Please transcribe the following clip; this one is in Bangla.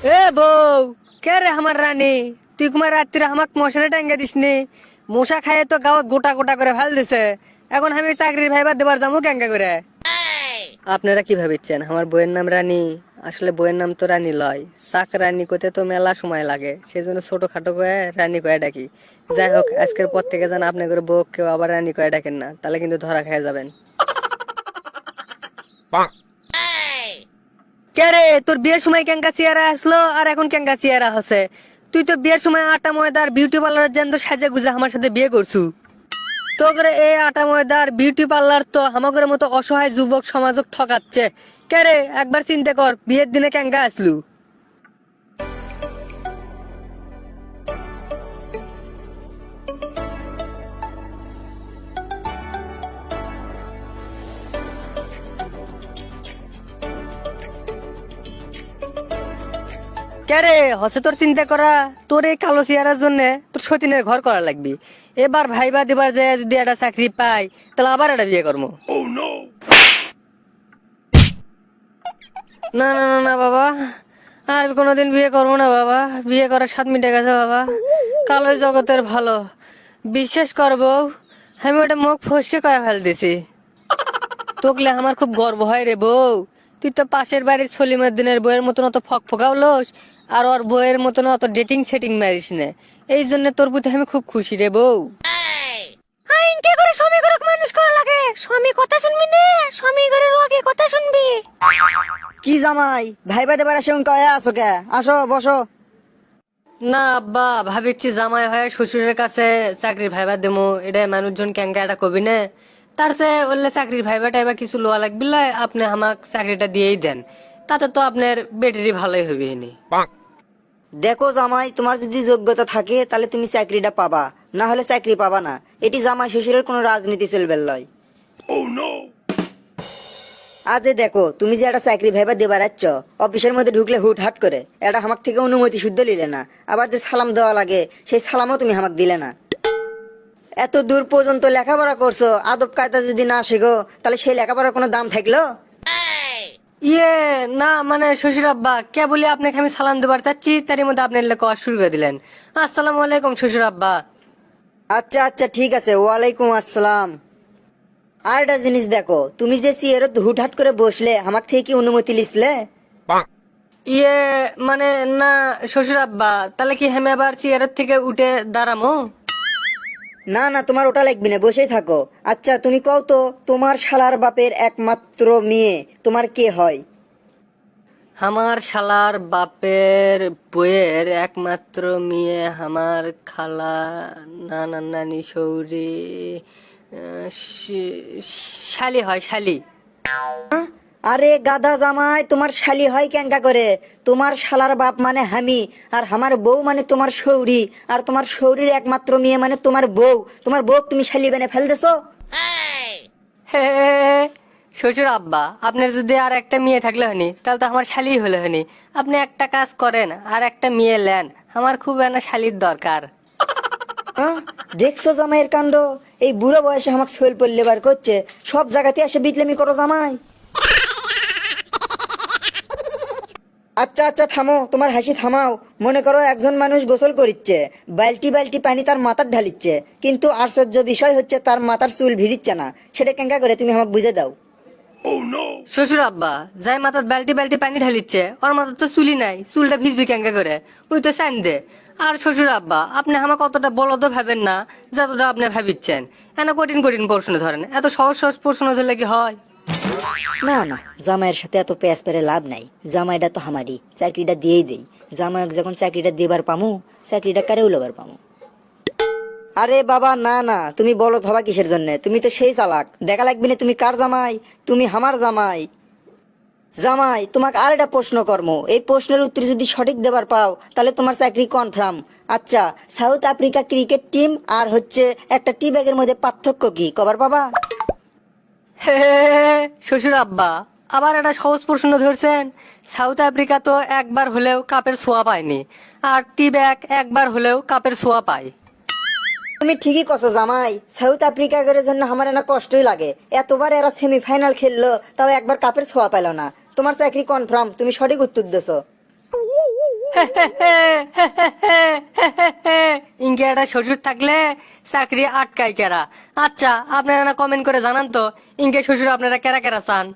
এ বউ, কে রে আমার রানী? তুই কুমার রাত্রে আমাক মশারে টাঙ্গা দিসনি। মশা খাইয়ে তো গাঁত গোটা গোটা করে ফেল দিছে। এখন আমি চাকরির ভাইবার দেবার যাবো ক্যাঙ্গা করে। আপনারা কি ভাবিচ্ছেন আমার বইয়ের নাম রানী? আসলে বইয়ের নাম তো রানী লয়। চাক রানী করতে তো মেলা সময় লাগে, সেই জন্য ছোটখাটো করে রানী কয়ে ডাকি। যাই হোক, আজকের পর থেকে যেন আপনি করে বউ কেউ আবার রানী কয়ে ডাকেন না, তাহলে কিন্তু ধরা খেয়ে যাবেন। কে রে, তোর বিয়ের সময় ক্যাঙ্গা চেয়ারা আসলো আর এখন ক্যাঙ্গা চেয়ারা হচ্ছে? তুই তো বিয়ের সময় আটা ময়দার বিউটি পার্লারের জন্য সাজে গুজে আমার সাথে বিয়ে করছু। তো করে এই আটা ময়দার বিউটি পার্লার তো আমাদের মতো অসহায় যুবক সমাজক ঠকাচ্ছে। কে রে, একবার চিন্তা কর, বিয়ের দিনে ক্যাঙ্গা আসলু। কে রে, হচ্ছে তোর চিন্তা করা? তোর এই কালো চেয়ারার জন্য তোর সতীনের ঘর করা লাগবি। এবার ভাইবা দিবার যায় যদি একটা চাকরি পাই, তাহলে আবার একটা বিয়ে করবো। না না না না বাবা, আর কোনোদিন বিয়ে করবো না বাবা। বিয়ে করার স্বাদ মিটে গেছে বাবা। কালোই জগতের ভালো, বিশ্বাস করবো। আমি ওটা মুখ ফসকে কয়ে ফেল দিছি। তোকলে আমার খুব গর্ব হয় রে বউ। তুই তো পাশের বাড়ির সলিমের দিনের বইয়ের মতন অত ফক ফকাও লোস, আর ওর বইয়ের মতন অত ডেটিং সেটিং মারিস না। এই জন্য তোর প্রতি আমি খুব খুশি রে বউ। আইন কে করে স্বামী করে মানুষ করা লাগে? স্বামী কথা শুনবি না, স্বামী করে রোগে কথা শুনবি। কি জামাই ভাইবা দেবার আসে কয়া আছো কে? আসো বসো। না আব্বা, ভাবিচ্ছি জামাই হয় শ্বশুরের কাছে চাকরির ভাইবা দেবো। এটা মানুষজন ক্যাঙ্কা এটা কবি না। তার চেয়ে বললে চাকরির ভাইবা টাইবা কিছু লোয়া লাগবে, আপনি আমাক চাকরিটা দিয়েই দেন। তাতে তো আপনার বেটারি ভালোই হবে নি। দেখো জামাই, তোমার যদি যোগ্যতা থাকে তাহলে তুমি চাকরিটা পাবা, না হলে চাকরি পাবা না। এটি জামাই শ্বশুরের কোনো রাজনীতি চলবে লয়। আজ দেখো, তুমি যে একটা চাকরি ভাইবা দেবার যাচ্ছ, অফিসের মধ্যে ঢুকলে হুট হাট করে এটা হামাক থেকে অনুমতি শুদ্ধ নিলে না। আবার যে সালাম দেওয়া লাগে সেই সালামও তুমি হামাক দিলে না। এত দূর পর্যন্ত লেখাপড়া করছো, আদব কায়দা যদি না শেখো তাহলে সেই লেখাপড়ার কোনো দাম থাকলো? ইয়ে, না মানে শ্বশুর আব্বা, কে বলি আপনাকে আমি সালাম দেবার চাচ্ছি, তারই মধ্যে আপনি লেখা শুরু করে দিলেন। আসসালামু আলাইকুম শ্বশুর আব্বা। আচ্ছা আচ্ছা ঠিক আছে, ওয়ালাইকুম আসসালাম। আর একটা জিনিস দেখো, তুমি যে চেয়ারত হুটহাট করে বসলে আমাক থেকে কি অনুমতি লিসলে? ইয়ে, মানে না শ্বশুর আব্বা, তাহলে কি আমি আবার চেয়ারের থেকে উঠে দাঁড়ামো? না না, তোমার ওটা লাগবে না, বসেই থাকো। আচ্ছা তুমি কও তো, তোমার শালার বাপের একমাত্র মেয়ে তোমার কে হয়? আমার শালার বাপের বইয়ের একমাত্র মেয়ে আমার খালা, নানা নানি সৌরি, শালি হয়, শালি। আরে গাধা জামাই, তোমার শালি হয় কেঙ্কা করে? তোমার শালার বাপ মানে হামি, আর আমার বউ মানে তোমার শৌরি, আর তোমার শৌরির একমাত্র মেয়ে মানে তোমার বউ। তোমার বউ তুমি শালি বেনে ফেল দেছো। হে শ্বশুর আব্বা, আপনার যদি আর একটা মেয়ে থাকলে হনি, তাহলে তো আমার শালি হলে হনি। আপনি একটা কাজ করেন, আর একটা মেয়ে নেন, আমার খুব একটা শালির দরকার। হ্যাঁ, দেখছো জামাইয়ের কাণ্ড? এই বুড়ো বয়সে আমাকে শৈল পল্লে বার করছে। সব জায়গাতে এসে বিটলেমি করো জামাই। আচ্ছা আচ্ছা থামো, তোমার হাসি থামাও। মনে করো একজন মানুষ গোসল করিচ্ছে, বালতি বালতি পানি তার মাথার ঢালিচ্ছে, কিন্তু আশ্চর্য বিষয় হচ্ছে তার মাথার চুল ভিজিচ্ছে না। সেটা কেঙ্কা করে তুমি আমাকে বুঝে দাও। শ্বশুর আব্বা, যাই মাথার বালতি বালতি পানি ঢালিচ্ছে, ওর মাথার তো চুলি নাই, চুলটা ভিজবি কেঙ্কা করে? ওই তো চান দে। আর শ্বশুর আব্বা, আপনি আমাকে অতটা বলদ ভাবেন না যতটা আপনি ভাবিচ্ছেন। এত কঠিন কঠিন প্রশ্ন ধরেন, এত সহজ সহজ প্রশ্ন ধরলে কি হয়? না না, জামাইয়ের সাথে এত প্যাস পেরে লাভ নাই। জামাইটা তো আমারই, চাকরিটা দিয়েই দেই। জামাইক যখন চাকরিটা দেবার পামু, চাকরিটা কারেও লবার পামু। আরে বাবা না না, তুমি বলো হবা কিসের জন্য? তুমি তো সেই চালাক, দেখা লাগবে না তুমি কার জামাই। তুমি আমার জামাই। জামাই, তোমাকে আর একটা প্রশ্ন কর্ম, এই প্রশ্নের উত্তর যদি সঠিক দেবার পাও তাহলে তোমার চাকরি কনফার্ম। আচ্ছা, সাউথ আফ্রিকা ক্রিকেট টিম আর হচ্ছে একটা টি ব্যাগের মধ্যে পার্থক্য কি কবার পাবা? হে শ্বশুর আব্বা, আবার একটা সহজ প্রশ্ন ধরছেন। সাউথ আফ্রিকা তো একবার হলেও কাপের ছোঁয়া পায়নি, আর টি ব্যাগ একবার হলেও কাপের ছোঁয়া পায়। তুমি ঠিকই কছো জামাই, সাউথ আফ্রিকার জন্য আমার না কষ্টই লাগে। এতবার এরা সেমিফাইনাল খেললো, তাও একবার কাপের ছোঁয়া পেল না। তোমার চাকরি কনফার্ম, তুমি সঠিক উত্তর দিছো। ইনকে একটা শ্বশুর থাকলে চাকরি আটকায় কেরা। আচ্ছা আপনারা কমেন্ট করে জানান তো ইনকে শ্বশুর আপনারা কেরা কেরা চান।